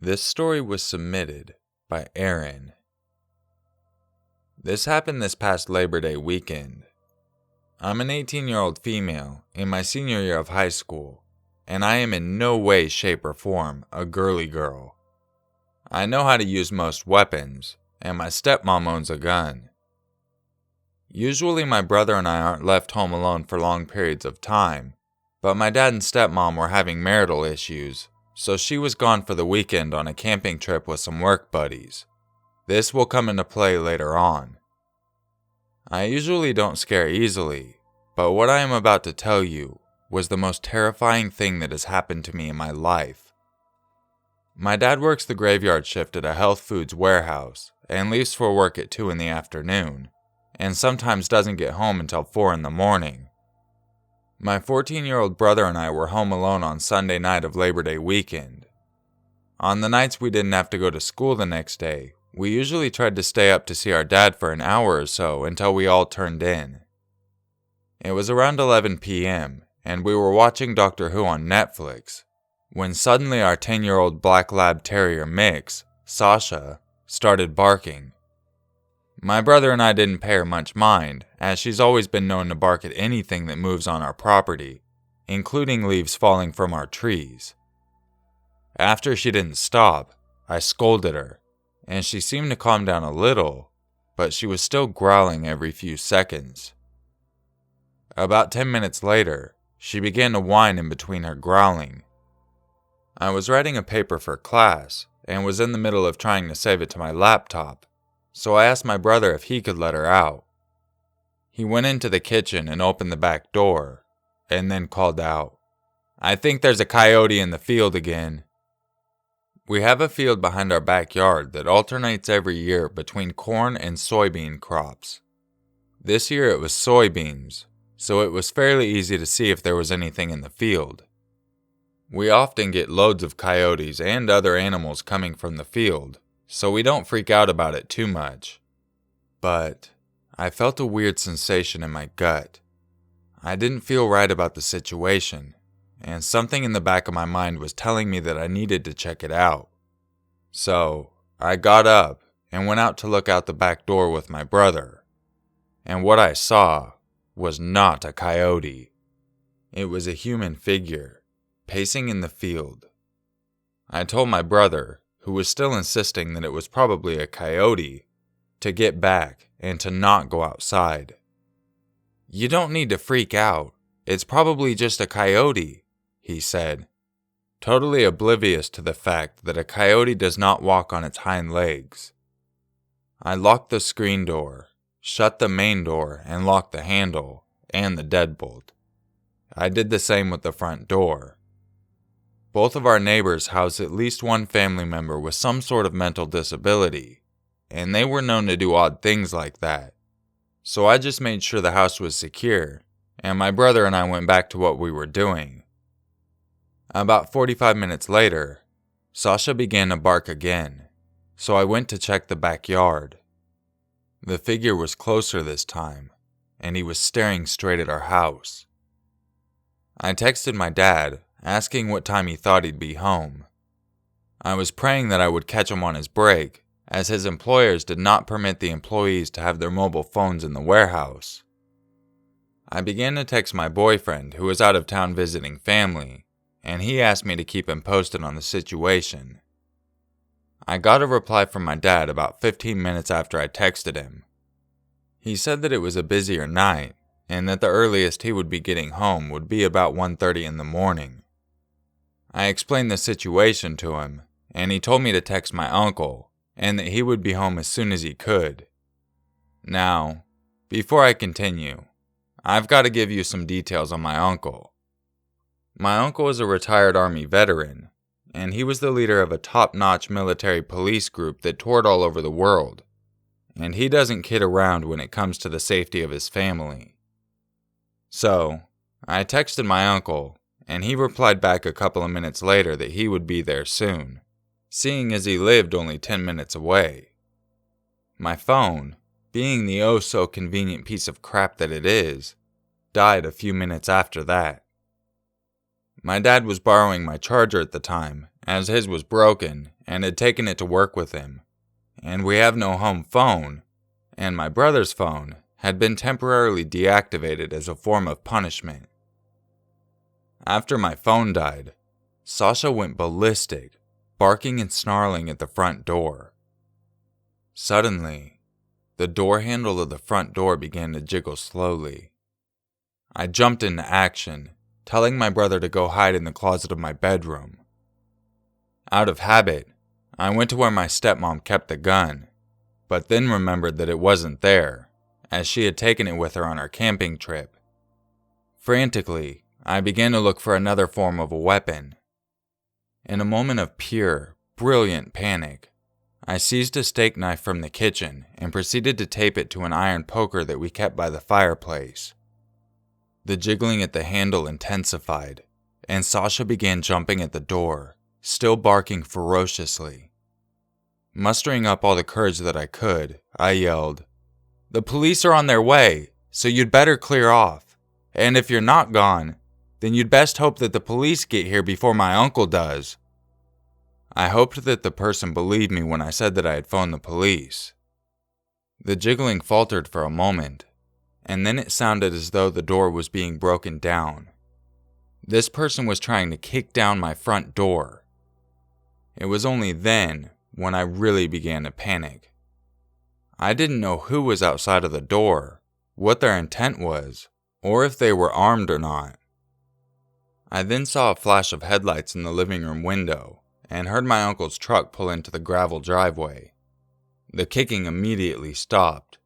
This story was submitted by Erin. This happened this past Labor Day weekend. I'm an 18-year-old female in my senior year of high school, and I am in no way, shape, or form a girly girl. I know how to use most weapons, and my stepmom owns a gun. Usually my brother and I aren't left home alone for long periods of time, but my dad and stepmom were having marital issues, so she was gone for the weekend on a camping trip with some work buddies. This will come into play later on. I usually don't scare easily, but what I am about to tell you was the most terrifying thing that has happened to me in my life. My dad works the graveyard shift at a health foods warehouse and leaves for work at 2 in the afternoon, and sometimes doesn't get home until 4 in the morning. My 14-year-old brother and I were home alone on Sunday night of Labor Day weekend. On the nights we didn't have to go to school the next day, we usually tried to stay up to see our dad for an hour or so until we all turned in. It was around 11 p.m., and we were watching Doctor Who on Netflix, when suddenly our 10-year-old black lab terrier mix, Sasha, started barking. My brother and I didn't pay her much mind, as she's always been known to bark at anything that moves on our property, including leaves falling from our trees. After she didn't stop, I scolded her, and she seemed to calm down a little, but she was still growling every few seconds. About 10 minutes later, she began to whine in between her growling. I was writing a paper for class, and was in the middle of trying to save it to my laptop, so I asked my brother if he could let her out. He went into the kitchen and opened the back door, and then called out, "I think there's a coyote in the field again." We have a field behind our backyard that alternates every year between corn and soybean crops. This year it was soybeans, so it was fairly easy to see if there was anything in the field. We often get loads of coyotes and other animals coming from the field, so we don't freak out about it too much. But I felt a weird sensation in my gut. I didn't feel right about the situation, and something in the back of my mind was telling me that I needed to check it out. So I got up and went out to look out the back door with my brother, and what I saw was not a coyote. It was a human figure, pacing in the field. I told my brother, who was still insisting that it was probably a coyote, to get back and to not go outside. "You don't need to freak out. It's probably just a coyote," he said, totally oblivious to the fact that a coyote does not walk on its hind legs. I locked the screen door, shut the main door, and locked the handle and the deadbolt. I did the same with the front door. Both of our neighbors housed at least one family member with some sort of mental disability, and they were known to do odd things like that. So I just made sure the house was secure, and my brother and I went back to what we were doing. About 45 minutes later, Sasha began to bark again, so I went to check the backyard. The figure was closer this time, and he was staring straight at our house. I texted my dad, asking what time he thought he'd be home. I was praying that I would catch him on his break, as his employers did not permit the employees to have their mobile phones in the warehouse. I began to text my boyfriend, who was out of town visiting family, and he asked me to keep him posted on the situation. I got a reply from my dad about 15 minutes after I texted him. He said that it was a busier night, and that the earliest he would be getting home would be about 1:30 in the morning. I explained the situation to him, and he told me to text my uncle, and that he would be home as soon as he could. Now, before I continue, I've got to give you some details on my uncle. My uncle is a retired Army veteran, and he was the leader of a top-notch military police group that toured all over the world, and he doesn't kid around when it comes to the safety of his family. So, I texted my uncle, and he replied back a couple of minutes later that he would be there soon, seeing as he lived only 10 minutes away. My phone, being the oh-so-convenient piece of crap that it is, died a few minutes after that. My dad was borrowing my charger at the time, as his was broken, and had taken it to work with him, and we have no home phone, and my brother's phone had been temporarily deactivated as a form of punishment. After my phone died, Sasha went ballistic, barking and snarling at the front door. Suddenly, the door handle of the front door began to jiggle slowly. I jumped into action, telling my brother to go hide in the closet of my bedroom. Out of habit, I went to where my stepmom kept the gun, but then remembered that it wasn't there, as she had taken it with her on our camping trip. Frantically, I began to look for another form of a weapon. In a moment of pure, brilliant panic, I seized a steak knife from the kitchen and proceeded to tape it to an iron poker that we kept by the fireplace. The jiggling at the handle intensified, and Sasha began jumping at the door, still barking ferociously. Mustering up all the courage that I could, I yelled, "The police are on their way, so you'd better clear off. And if you're not gone, then you'd best hope that the police get here before my uncle does." I hoped that the person believed me when I said that I had phoned the police. The jiggling faltered for a moment, and then it sounded as though the door was being broken down. This person was trying to kick down my front door. It was only then when I really began to panic. I didn't know who was outside of the door, what their intent was, or if they were armed or not. I then saw a flash of headlights in the living room window and heard my uncle's truck pull into the gravel driveway. The kicking immediately stopped,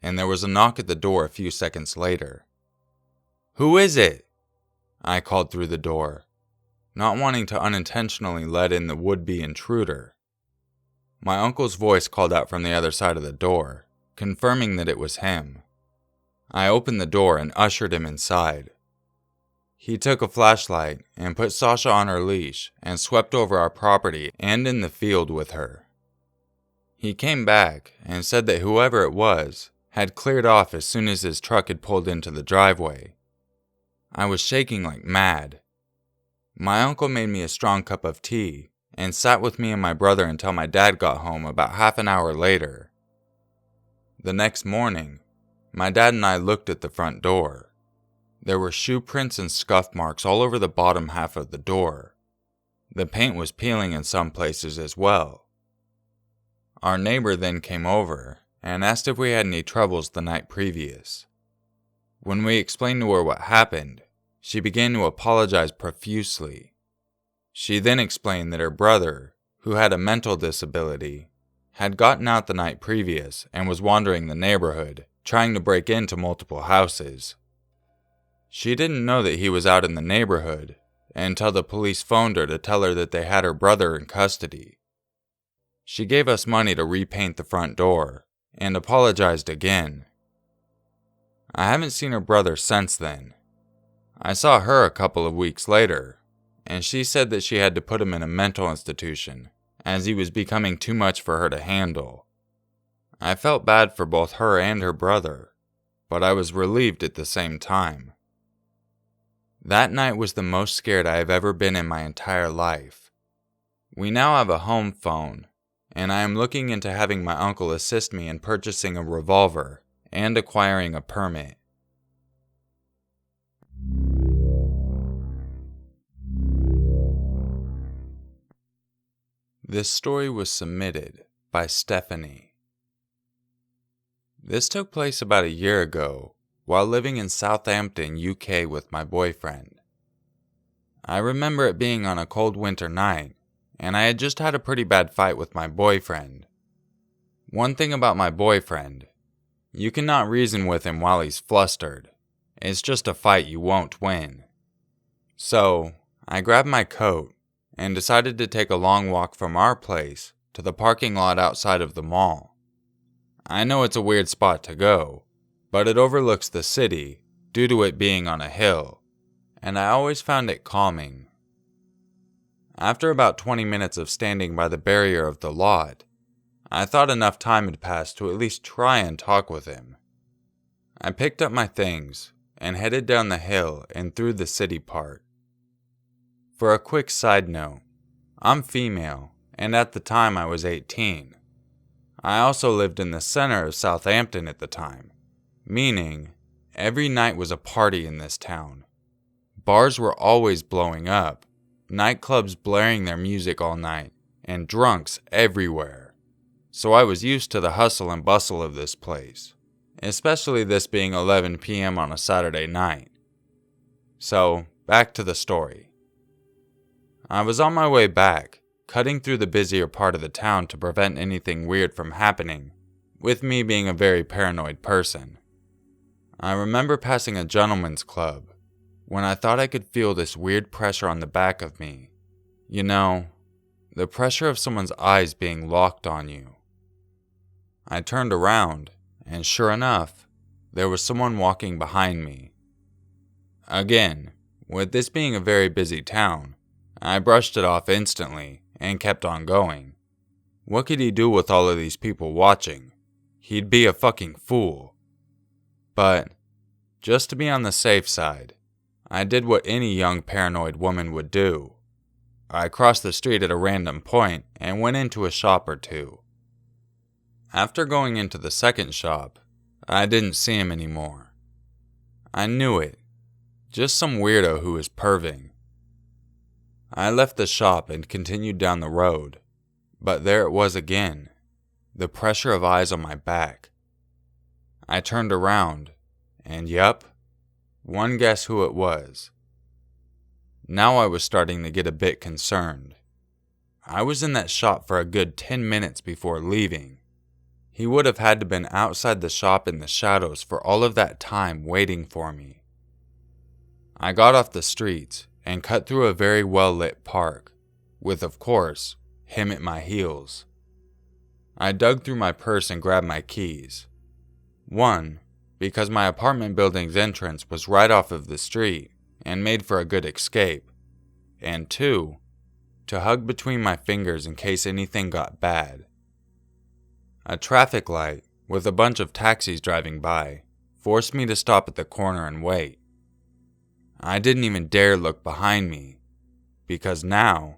and there was a knock at the door a few seconds later. "Who is it?" I called through the door, not wanting to unintentionally let in the would-be intruder. My uncle's voice called out from the other side of the door, confirming that it was him. I opened the door and ushered him inside. He took a flashlight and put Sasha on her leash and swept over our property and in the field with her. He came back and said that whoever it was had cleared off as soon as his truck had pulled into the driveway. I was shaking like mad. My uncle made me a strong cup of tea and sat with me and my brother until my dad got home about half an hour later. The next morning, my dad and I looked at the front door. There were shoe prints and scuff marks all over the bottom half of the door. The paint was peeling in some places as well. Our neighbor then came over and asked if we had any troubles the night previous. When we explained to her what happened, she began to apologize profusely. She then explained that her brother, who had a mental disability, had gotten out the night previous and was wandering the neighborhood, trying to break into multiple houses. She didn't know that he was out in the neighborhood until the police phoned her to tell her that they had her brother in custody. She gave us money to repaint the front door and apologized again. I haven't seen her brother since then. I saw her a couple of weeks later, and she said that she had to put him in a mental institution as he was becoming too much for her to handle. I felt bad for both her and her brother, but I was relieved at the same time. That night was the most scared I have ever been in my entire life. We now have a home phone, and I am looking into having my uncle assist me in purchasing a revolver and acquiring a permit. This story was submitted by Stephanie. This took place about a year ago while living in Southampton, UK with my boyfriend. I remember it being on a cold winter night, and I had just had a pretty bad fight with my boyfriend. One thing about my boyfriend, you cannot reason with him while he's flustered. It's just a fight you won't win. So, I grabbed my coat and decided to take a long walk from our place to the parking lot outside of the mall. I know it's a weird spot to go, but it overlooks the city due to it being on a hill, and I always found it calming. After about 20 minutes of standing by the barrier of the lot, I thought enough time had passed to at least try and talk with him. I picked up my things and headed down the hill and through the city part. For a quick side note, I'm female, and at the time I was 18. I also lived in the center of Southampton at the time, meaning every night was a party in this town. Bars were always blowing up, nightclubs blaring their music all night, and drunks everywhere. So I was used to the hustle and bustle of this place, especially this being 11 p.m. on a Saturday night. So, back to the story. I was on my way back, cutting through the busier part of the town to prevent anything weird from happening, with me being a very paranoid person. I remember passing a gentleman's club, when I thought I could feel this weird pressure on the back of me. You know, the pressure of someone's eyes being locked on you. I turned around, and sure enough, there was someone walking behind me. Again, with this being a very busy town, I brushed it off instantly and kept on going. What could he do with all of these people watching? He'd be a fucking fool. But, just to be on the safe side, I did what any young paranoid woman would do. I crossed the street at a random point and went into a shop or two. After going into the second shop, I didn't see him anymore. I knew it. Just some weirdo who was perving. I left the shop and continued down the road, but there it was again, the pressure of eyes on my back. I turned around, and yup, one guess who it was. Now I was starting to get a bit concerned. I was in that shop for a good 10 minutes before leaving. He would have had to been outside the shop in the shadows for all of that time waiting for me. I got off the streets and cut through a very well-lit park, with, of course, him at my heels. I dug through my purse and grabbed my keys. One, because my apartment building's entrance was right off of the street and made for a good escape, and two, to hug between my fingers in case anything got bad. A traffic light, with a bunch of taxis driving by, forced me to stop at the corner and wait. I didn't even dare look behind me, because now,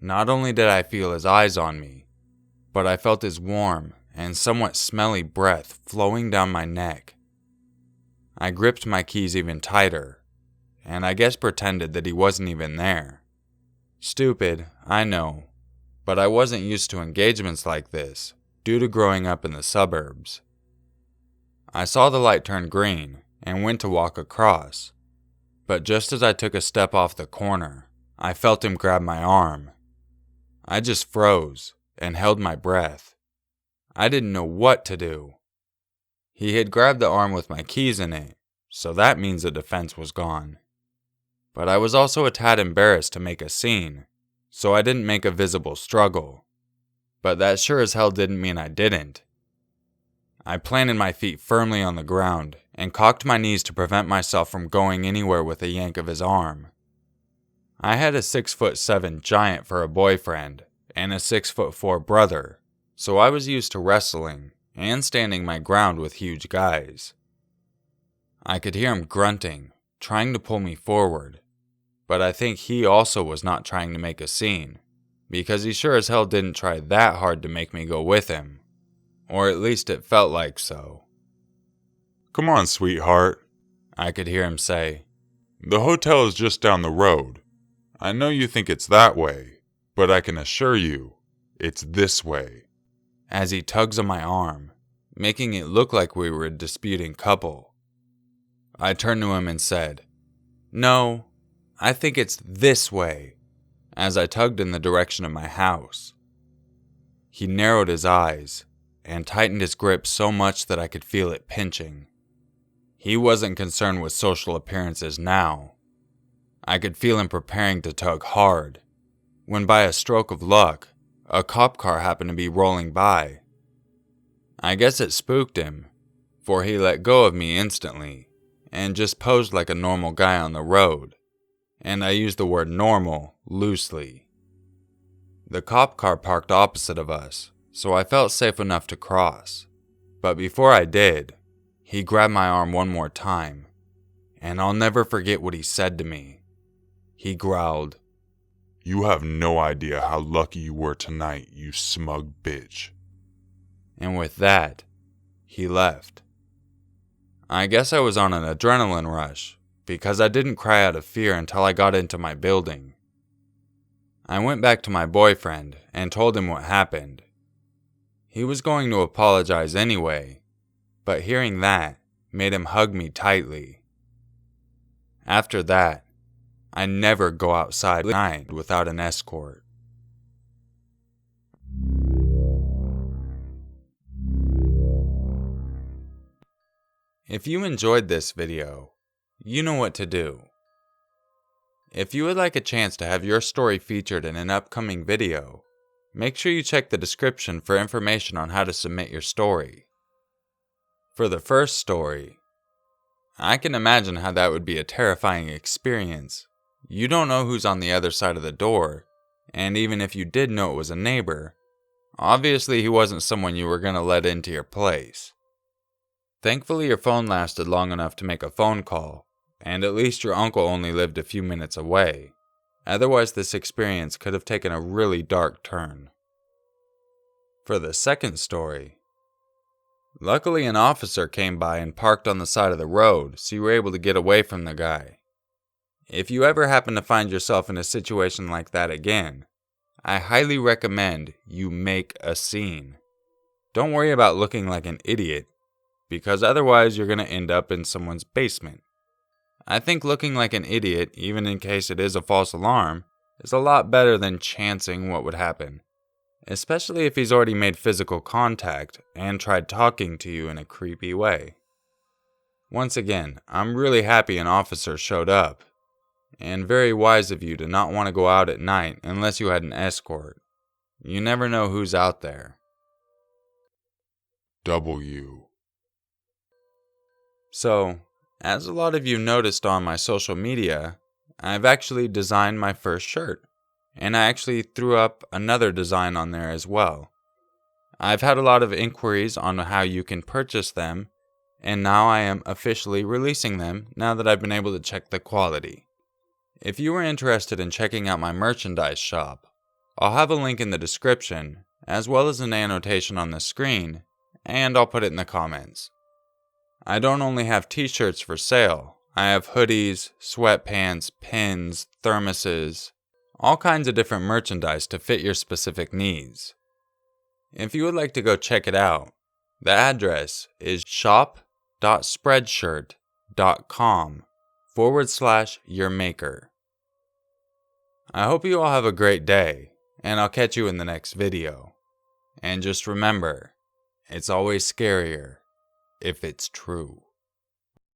not only did I feel his eyes on me, but I felt his warm and somewhat smelly breath flowing down my neck. I gripped my keys even tighter, and I guess pretended that he wasn't even there. Stupid, I know, but I wasn't used to engagements like this, due to growing up in the suburbs. I saw the light turn green and went to walk across. But just as I took a step off the corner, I felt him grab my arm. I just froze and held my breath. I didn't know what to do. He had grabbed the arm with my keys in it, so that means the defense was gone. But I was also a tad embarrassed to make a scene, so I didn't make a visible struggle. But that sure as hell didn't mean I didn't. I planted my feet firmly on the ground and cocked my knees to prevent myself from going anywhere with a yank of his arm. I had a 6'7" giant for a boyfriend and a 6'4" brother, so I was used to wrestling and standing my ground with huge guys. I could hear him grunting, trying to pull me forward, but I think he also was not trying to make a scene, because he sure as hell didn't try that hard to make me go with him. Or at least it felt like so. "Come on, sweetheart," I could hear him say. "The hotel is just down the road. I know you think it's that way, but I can assure you, it's this way." As he tugs on my arm, making it look like we were a disputing couple. I turned to him and said, "No, I think it's this way," as I tugged in the direction of my house. He narrowed his eyes and tightened his grip so much that I could feel it pinching. He wasn't concerned with social appearances now. I could feel him preparing to tug hard, when by a stroke of luck, a cop car happened to be rolling by. I guess it spooked him, for he let go of me instantly, and just posed like a normal guy on the road, and I use the word normal loosely. The cop car parked opposite of us, so I felt safe enough to cross. But before I did, he grabbed my arm one more time, and I'll never forget what he said to me. He growled, You have no idea how lucky you were tonight, you smug bitch. And with that, he left. I guess I was on an adrenaline rush, because I didn't cry out of fear until I got into my building. I went back to my boyfriend and told him what happened. He was going to apologize anyway, but hearing that made him hug me tightly. After that, I never go outside at night without an escort. If you enjoyed this video, you know what to do. If you would like a chance to have your story featured in an upcoming video, make sure you check the description for information on how to submit your story. For the first story, I can imagine how that would be a terrifying experience. You don't know who's on the other side of the door, and even if you did know it was a neighbor, obviously he wasn't someone you were going to let into your place. Thankfully your phone lasted long enough to make a phone call, and at least your uncle only lived a few minutes away. Otherwise this experience could have taken a really dark turn. For the second story, luckily an officer came by and parked on the side of the road, so you were able to get away from the guy. If you ever happen to find yourself in a situation like that again, I highly recommend you make a scene. Don't worry about looking like an idiot, because otherwise you're going to end up in someone's basement. I think looking like an idiot, even in case it is a false alarm, is a lot better than chancing what would happen, especially if he's already made physical contact and tried talking to you in a creepy way. Once again, I'm really happy an officer showed up, and very wise of you to not want to go out at night unless you had an escort. You never know who's out there. W. So, as a lot of you noticed on my social media, I've actually designed my first shirt, and I actually threw up another design on there as well. I've had a lot of inquiries on how you can purchase them, and now I am officially releasing them now that I've been able to check the quality. If you are interested in checking out my merchandise shop, I'll have a link in the description, as well as an annotation on the screen, and I'll put it in the comments. I don't only have t-shirts for sale, I have hoodies, sweatpants, pins, thermoses, all kinds of different merchandise to fit your specific needs. If you would like to go check it out, the address is shop.spreadshirt.com/yourmaker. I hope you all have a great day, and I'll catch you in the next video. And just remember, it's always scarier if it's true.